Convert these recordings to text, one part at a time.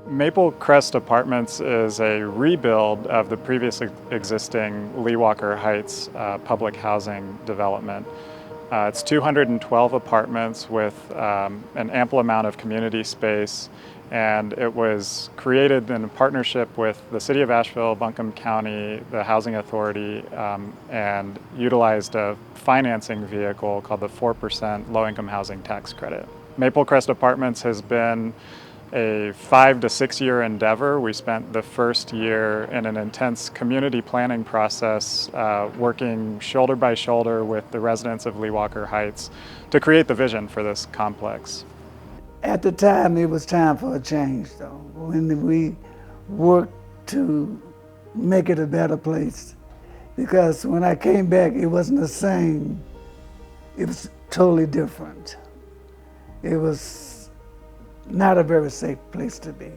Maple Crest Apartments is a rebuild of the previously existing Lee Walker Heights public housing development. It's 212 apartments with an ample amount of community space, and it was created in partnership with the City of Asheville, Buncombe County, the Housing Authority, and utilized a financing vehicle called the 4% Low-Income Housing Tax Credit. Maple Crest Apartments has been a 5 to 6 year endeavor. We spent the first year in an intense community planning process, working shoulder by shoulder with the residents of Lee Walker Heights to create the vision for this complex. At the time, it was time for a change, though. When we worked to make it a better place, because when I came back, it wasn't the same. It was totally different. It was not a very safe place to be.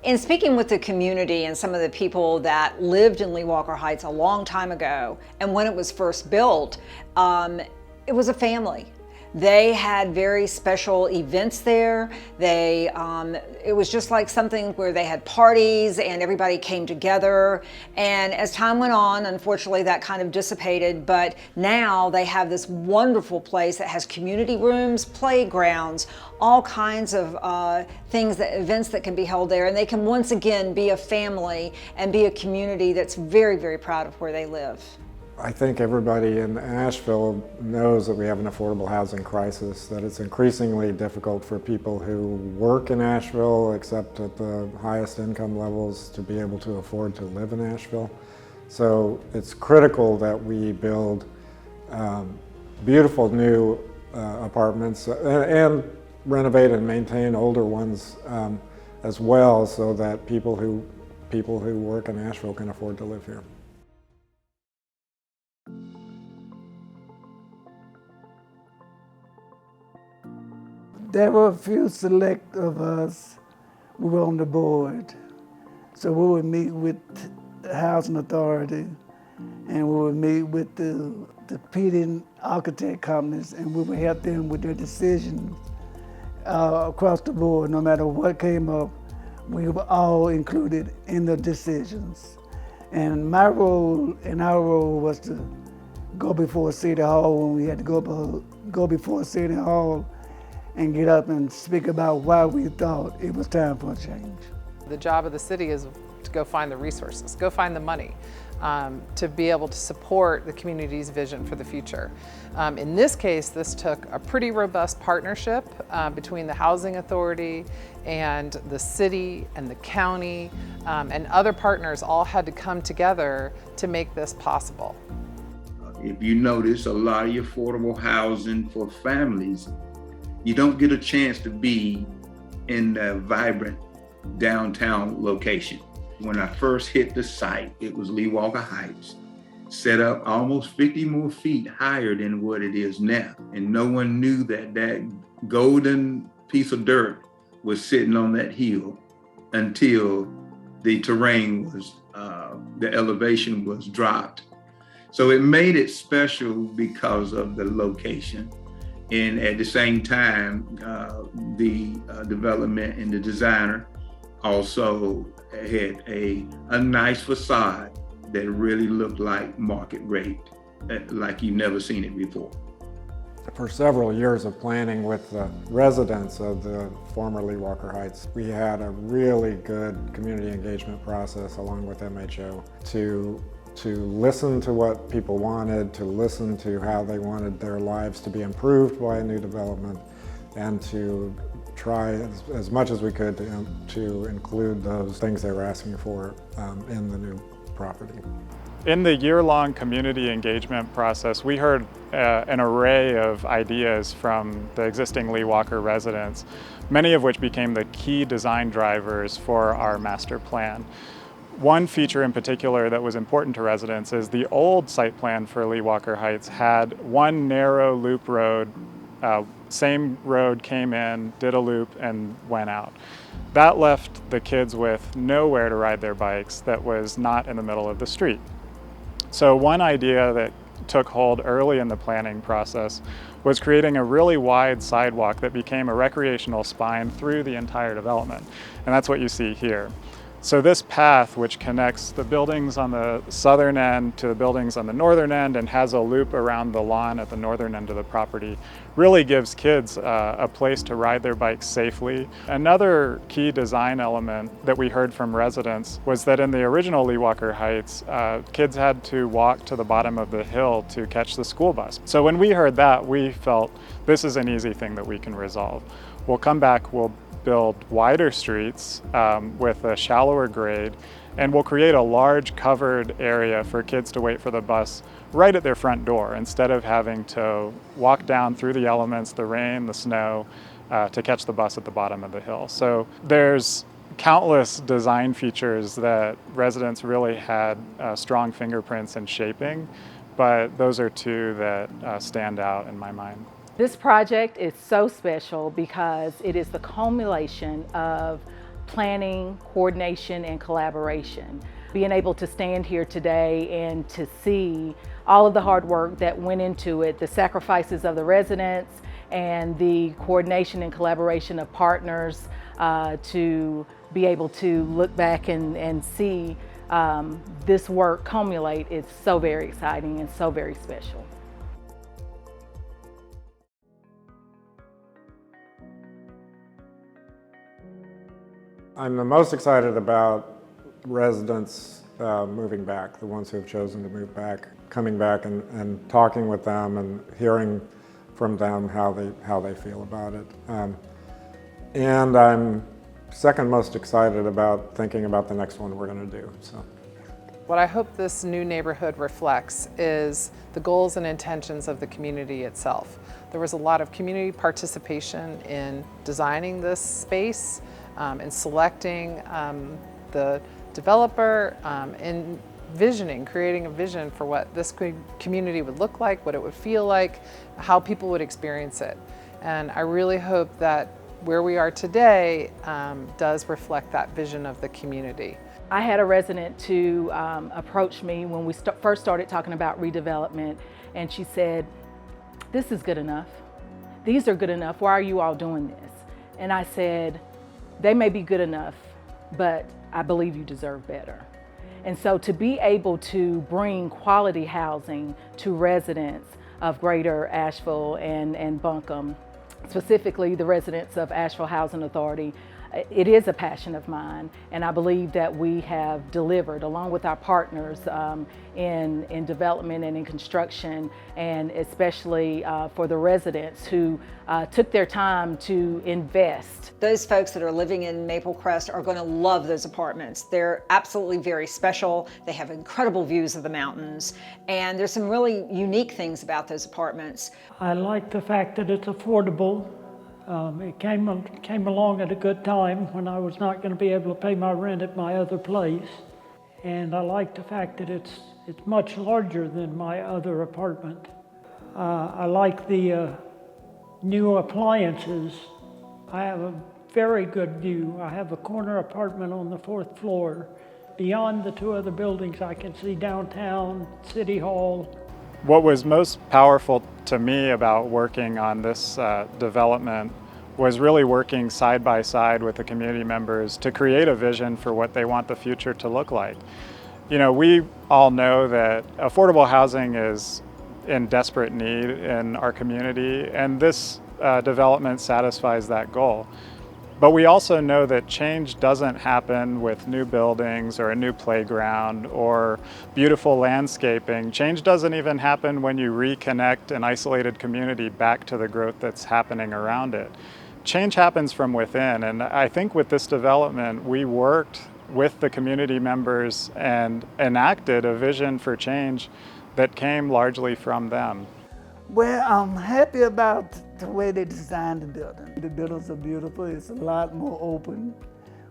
In speaking with the community and some of the people that lived in Lee Walker Heights a long time ago, and when it was first built, it was a family. They had very special events there. It was just like something where they had parties and everybody came together. And as time went on, unfortunately, that kind of dissipated. But now they have this wonderful place that has community rooms, playgrounds, all kinds of events that can be held there. And they can once again be a family and be a community that's very, very proud of where they live. I think everybody in Asheville knows that we have an affordable housing crisis, that it's increasingly difficult for people who work in Asheville, except at the highest income levels, to be able to afford to live in Asheville. So it's critical that we build beautiful new apartments and renovate and maintain older ones as well, so that people who work in Asheville can afford to live here. There were a few select of us who were on the board. So we would meet with the Housing Authority, and we would meet with the competing architect companies, and we would help them with their decisions across the board. No matter what came up, we were all included in the decisions. And my role and our role was to go before City Hall when we had to go before City Hall and get up and speak about why we thought it was time for a change. The job of the city is to go find the resources, go find the money to be able to support the community's vision for the future. In this case, this took a pretty robust partnership between the Housing Authority and the city and the county and other partners all had to come together to make this possible. If you notice, a lot of affordable housing for families, you don't get a chance to be in a vibrant downtown location. When I first hit the site, it was Lee Walker Heights, set up almost 50 more feet higher than what it is now. And no one knew that that golden piece of dirt was sitting on that hill until the terrain was, the elevation was dropped. So it made it special because of the location. And at the same time, the development and the designer also had a nice facade that really looked like market rate, like you've never seen it before. For several years of planning with the residents of the former Lee Walker Heights, we had a really good community engagement process along with MHO to listen to what people wanted, to listen to how they wanted their lives to be improved by a new development, and to try as much as we could to include those things they were asking for in the new property. In the year-long community engagement process, we heard an array of ideas from the existing Lee Walker residents, many of which became the key design drivers for our master plan. One feature in particular that was important to residents is the old site plan for Lee Walker Heights had one narrow loop road. Same road came in, did a loop, and went out. That left the kids with nowhere to ride their bikes that was not in the middle of the street. So one idea that took hold early in the planning process was creating a really wide sidewalk that became a recreational spine through the entire development. And that's what you see here. So this path, which connects the buildings on the southern end to the buildings on the northern end and has a loop around the lawn at the northern end of the property, really gives kids a place to ride their bikes safely. Another key design element that we heard from residents was that in the original Lee Walker Heights, kids had to walk to the bottom of the hill to catch the school bus. So when we heard that, we felt this is an easy thing that we can resolve. We'll come back, we'll build wider streets with a shallower grade, and we'll create a large covered area for kids to wait for the bus right at their front door instead of having to walk down through the elements, the rain, the snow, to catch the bus at the bottom of the hill. So there's countless design features that residents really had strong fingerprints in shaping, but those are two that stand out in my mind. This project is so special because it is the culmination of planning, coordination, and collaboration. Being able to stand here today and to see all of the hard work that went into it, the sacrifices of the residents and the coordination and collaboration of partners, to be able to look back and see this work culminate, it's so very exciting and so very special. I'm the most excited about residents moving back, the ones who have chosen to move back, coming back and talking with them and hearing from them how they feel about it. And I'm second most excited about thinking about the next one we're going to do. So, what I hope this new neighborhood reflects is the goals and intentions of the community itself. There was a lot of community participation in designing this space, in selecting the developer, in creating a vision for what this community would look like, what it would feel like, how people would experience it. And I really hope that where we are today does reflect that vision of the community. I had a resident to approach me when we first started talking about redevelopment, and she said, "This is good enough. These are good enough. Why are you all doing this?" And I said, "They may be good enough, but I believe you deserve better." And so to be able to bring quality housing to residents of Greater Asheville and Buncombe, specifically the residents of Asheville Housing Authority, it is a passion of mine, and I believe that we have delivered, along with our partners in development and in construction, and especially for the residents who took their time to invest. Those folks that are living in Maple Crest are going to love those apartments. They're absolutely very special. They have incredible views of the mountains, and there's some really unique things about those apartments. I like the fact that it's affordable. It came along at a good time when I was not going to be able to pay my rent at my other place. And I like the fact that it's much larger than my other apartment. I like the new appliances. I have a very good view. I have a corner apartment on the 4th floor. Beyond the two other buildings, I can see downtown, City Hall. What was most powerful to me about working on this development was really working side by side with the community members to create a vision for what they want the future to look like. You know, we all know that affordable housing is in desperate need in our community, and this development satisfies that goal. But we also know that change doesn't happen with new buildings or a new playground or beautiful landscaping. Change doesn't even happen when you reconnect an isolated community back to the growth that's happening around it. Change happens from within, and I think with this development, we worked with the community members and enacted a vision for change that came largely from them. Well, I'm happy about the way they designed the building. The buildings are beautiful. It's a lot more open.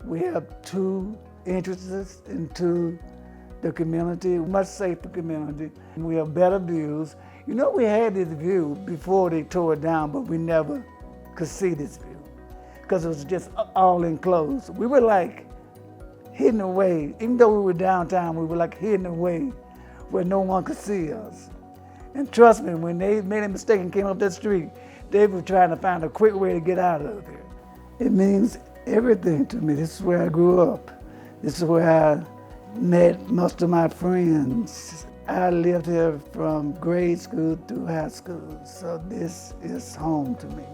We have 2 entrances into the community, much safer community. We have better views. You know, we had this view before they tore it down, but we never could see this view because it was just all enclosed. We were like hidden away. Even though we were downtown, we were like hidden away where no one could see us. And trust me, when they made a mistake and came up that street, they were trying to find a quick way to get out of there. It means everything to me. This is where I grew up. This is where I met most of my friends. I lived here from grade school through high school, so this is home to me.